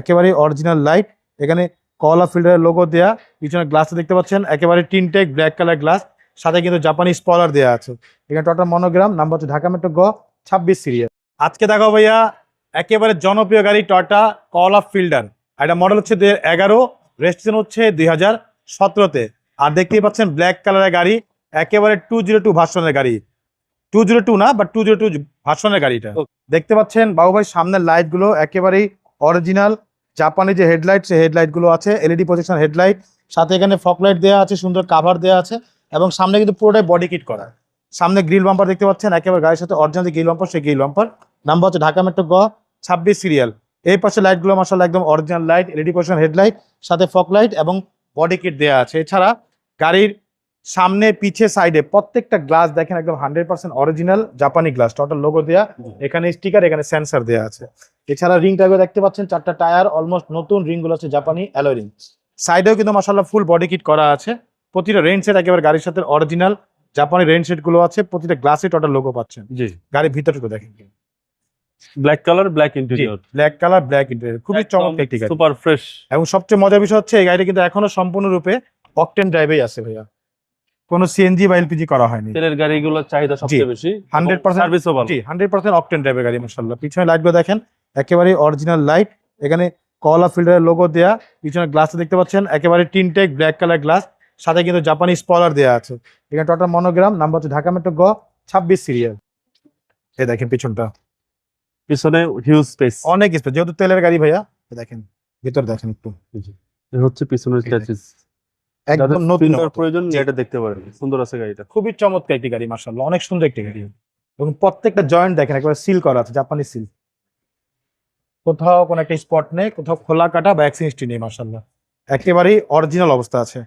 একেবারে original light. এখানে কলা ফিল্টারের লোগো দেয়া, পিছনে গ্লাসটা দেখতে পাচ্ছেন একেবারে টিনটেক ব্ল্যাক কালার গ্লাস, সাথে কিন্তু জাপানি স্পলার দেওয়া আছে। এখানে টোটাল মনোগ্রাম, নাম্বার হচ্ছে ঢাকা মেট্রো গ 26 সিরিয়াল। আজকে দেখো ভাইয়া একেবারে জনপ্রিয় গাড়ি টয়োটা কলা ফিল্ডার। এটা মডেল হচ্ছে 2011, রেজিস্ট্রেশন হচ্ছে 2017-তে। আর দেখতেই পাচ্ছেন ব্ল্যাক কালারের গাড়ি, একেবারে 202 ভার্সনের গাড়ি। 202 না, বাট 202 ভার্সনের গাড়িটা দেখতে পাচ্ছেন। বাবু ভাই সামনের লাইট গুলো একেবারেই অরিজিনাল জাপানি যে হেডলাইট, সেই হেডলাইট গুলো আছে, এলইডি প্রজেকশন হেডলাইট, সাথে এখানে ফগ লাইট দেওয়া আছে, সুন্দর কাভার দেওয়া আছে, এবং সামনে কিন্তু পুরোটাই বডি কিট করা। সামনে গ্রিল বাম্পার দেখতে পাচ্ছেন, একেবারে গাড়ির সাথে অরিজিনাল গ্রিল বাম্পার, সেই গ্রিল বাম্পার। নাম্বার হচ্ছে ঢাকা মেট্রো গ 26 সিরিয়াল। এই পাশে লাইট গুলো মাশাআল্লাহ একদম original light, LED projection headlight, সাথে ফগ লাইট এবং বডি কিট দেওয়া আছে। এছাড়া গাড়ির সামনে পিছে সাইডে প্রত্যেকটা গ্লাস দেখেন একদম 100% অরিজিনাল জাপানি গ্লাস, টোটাল লোগো দেয়া, এখানে স্টিকার, এখানে সেন্সর দেয়া আছে। এছাড়া রিং টাইপের দেখতে পাচ্ছেন, 4টা টায়ার অলমোস্ট নতুন, রিং গুলো হচ্ছে জাপানি অ্যালয় রিং। সাইডেও কিন্তু মাশাআল্লাহ ফুল বডি কিট করা আছে। প্রতিটা রেইন সেট একেবারে গাড়ির সাথে অরিজিনাল জাপানি রেইন সেট গুলো আছে, প্রতিটা গ্লাসে টোটাল লোগো পাচ্ছেন। জি, গাড়ির ভিতরটুকু দেখেন, black colour, black interior, black colour, black interior, খুবই চমৎকার একটি গাড়ি, সুপার ফ্রেশ। এবং সবচেয়ে মজার বিষয় হচ্ছে এই গাড়িটা কিন্তু এখনো সম্পূর্ণরূপে অকটেন ড্রাইভেই আছে ভাইয়া, কোনো সিএনজি বা এলপিজি করা হয়নি। তেলের গাড়িগুলোর চাহিদা সবচেয়ে বেশি, 100% সার্ভিসও ভালো। জি, 100% অকটেন ড্রাইভের গাড়ি মাশাআল্লাহ। পিছনে লাইটগুলো দেখেন একেবারে অরিজিনাল লাইট, এখানে কলা ফিল্টারের লোগো দেয়া, পিছনে গ্লাসটা দেখতে পাচ্ছেন একেবারে টিনটেক ব্ল্যাক কালার গ্লাস, সাথে কিন্তু জাপানি স্পলার দেয়া আছে। এখানে টোটাল মনোগ্রাম, নাম্বার হচ্ছে ঢাকা মেট্রো গ 26 সিরিয়াল। এই দেখেন পিছনটা, পিছনে হিউজ স্পেস, অনেক স্পেস, যেহেতু তেলের গাড়ি ভাইয়া। দেখেন ভিতর দেখেন একটু, এই হচ্ছে পিছনের স্ট্যাচুস, একদম নতুন প্রয়োজন এটা দেখতে পারেন। সুন্দর আছে গাড়িটা, খুবই চমৎকার একটি গাড়ি মাশাআল্লাহ, অনেক সুন্দর একটি গাড়ি, এবং প্রত্যেকটা জয়েন্ট দেখেন একবার সিল করা আছে, জাপানি সিল, কোথাও কোনো একটা স্পট নেই, কোথাও খোলা কাটা বা অ্যাক্সিডেন্ট নেই মাশাআল্লাহ, একেবারেই অরিজিনাল অবস্থা আছে।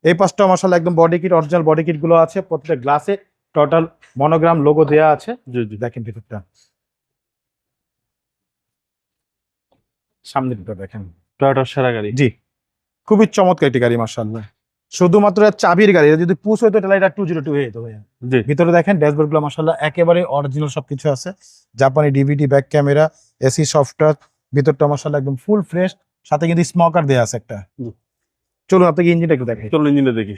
এই পাশটা মাশাআল্লাহ একদম body kit, original body kit গুলো আছে, প্রত্যেকটা গ্লাসে টোটাল মনোগ্রাম লোগো দেয়া আছে। জি জি, দেখেন ভিতরটা, সামনে ভিতর দেখেন, টয়োটার সেরা গাড়ি। জি, খুবই চমৎকার একটি গাড়ি মাশাআল্লাহ। শুধুমাত্র চাবির গাড়ি, যদি পুশ হইতো তাহলে এটা 202 হয়ে যেত ভাইয়া। জি, ভিতরে দেখেন ড্যাশবোর্ড গুলো মাশাআল্লাহ একেবারে অরিজিনাল সবকিছু আছে, জাপানি DVD, back camera, AC software, ভিতরটা মাশাআল্লাহ একদম ফুল ফ্রেশ, সাথে কিন্তু স্মোকার দেয়া আছে একটা। চলুন আপনাকে ইঞ্জিনটা একটু দেখাই। চলুন ইঞ্জিনটা দেখি।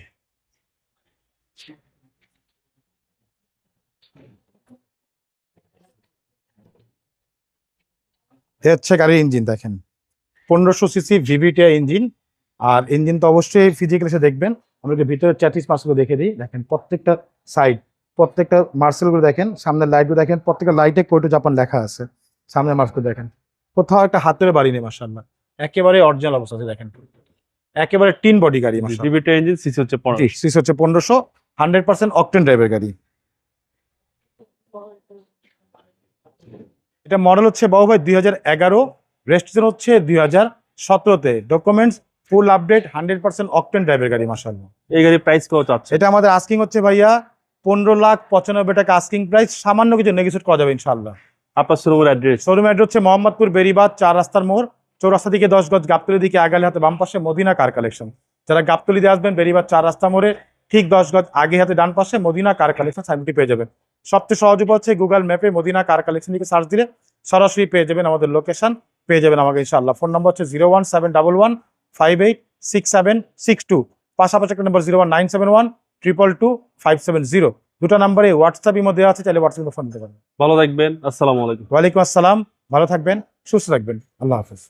এই হচ্ছে গাড়ির ইঞ্জিন দেখেন, 1500 সিসি ভিভিটি ইঞ্জিন। আর ইঞ্জিন তো অবশ্যই ফিজিক্যালি এসে দেখবেন। আমরা ভিতরে চ্যাটিস মার্সেল দেখে দিই, দেখেন প্রত্যেকটা সাইড, প্রত্যেকটা মার্সেল গুলো দেখেন, সামনের লাইট গুলো দেখেন, প্রত্যেকটা লাইটে কোয়েটো জাপান লেখা আছে। সামনের মার্সেল দেখেন, কোথাও একটা হাতের বাড়ি নেই মাশাআল্লাহ, একেবারে অরিজিনাল অবস্থা আছে। দেখেন একেবারে টিন বডি গাড়ি মাশাআল্লাহ, ডিভিটি ইঞ্জিন, সিসি হচ্ছে 1500, সিসি হচ্ছে 1500, 100% অকটেন ড্রাইভের গাড়ি। এটা মডেল হচ্ছে বাবু ভাই 2011, রেজিস্ট্রেশন হচ্ছে 2017-তে। ডকুমেন্টস ফুল আপডেট, 100% অকটেন ড্রাইভের গাড়ি মাশাআল্লাহ। এই গাড়ির প্রাইস কত চাচ্ছে? এটা আমাদের আস্কিং হচ্ছে ভাইয়া 15,95,000 টাকা আস্কিং প্রাইস, সামান্য কিছু নেগোশিয়েট করা যাবে ইনশাআল্লাহ। আপনার শোরুমের অ্যাড্রেস? শোরুম অ্যাড্রেস হচ্ছে মোহাম্মদপুর বেরিবাদ 4 রাস্তার মোড়, চৌরাস্তা দিকে 10 গজ, গাবতলী দিকে আগালে হাতে বাম পাশে মদিনা কার কালেকশন। যারা গাবতলী দিয়ে আসবেন বেরিবাদ 4 রাস্তা মোড়ে ঠিক 10 গজ আগে হাতে ডান পাশে মদিনা কার কালেকশন সাইনটি পেয়ে যাবেন। সবচেয়ে সহজ উপায় হচ্ছে গুগল ম্যাপে মদিনা কার কালেকশন লিখে সার্চ দিলে সরাসরি পেয়ে যাবেন আমাদের লোকেশন, পেয়ে যাবেন আমাকে ইনশাআল্লাহ। ফোন নম্বর হচ্ছে 01711586762, পাশাপাশি একটা নম্বর 01971222570। দুটো নাম্বারে হোয়াটসঅ্যাপ ইমো দেওয়া আছে, চাইলে হোয়াটসঅ্যাপে ফোন দিতে পারেন। ভালো থাকবেন, আসসালামু আলাইকুম। ওয়ালাইকুম আসসালাম, ভালো থাকবেন, সুস্থ থাকবেন, আল্লাহ হাফেজ।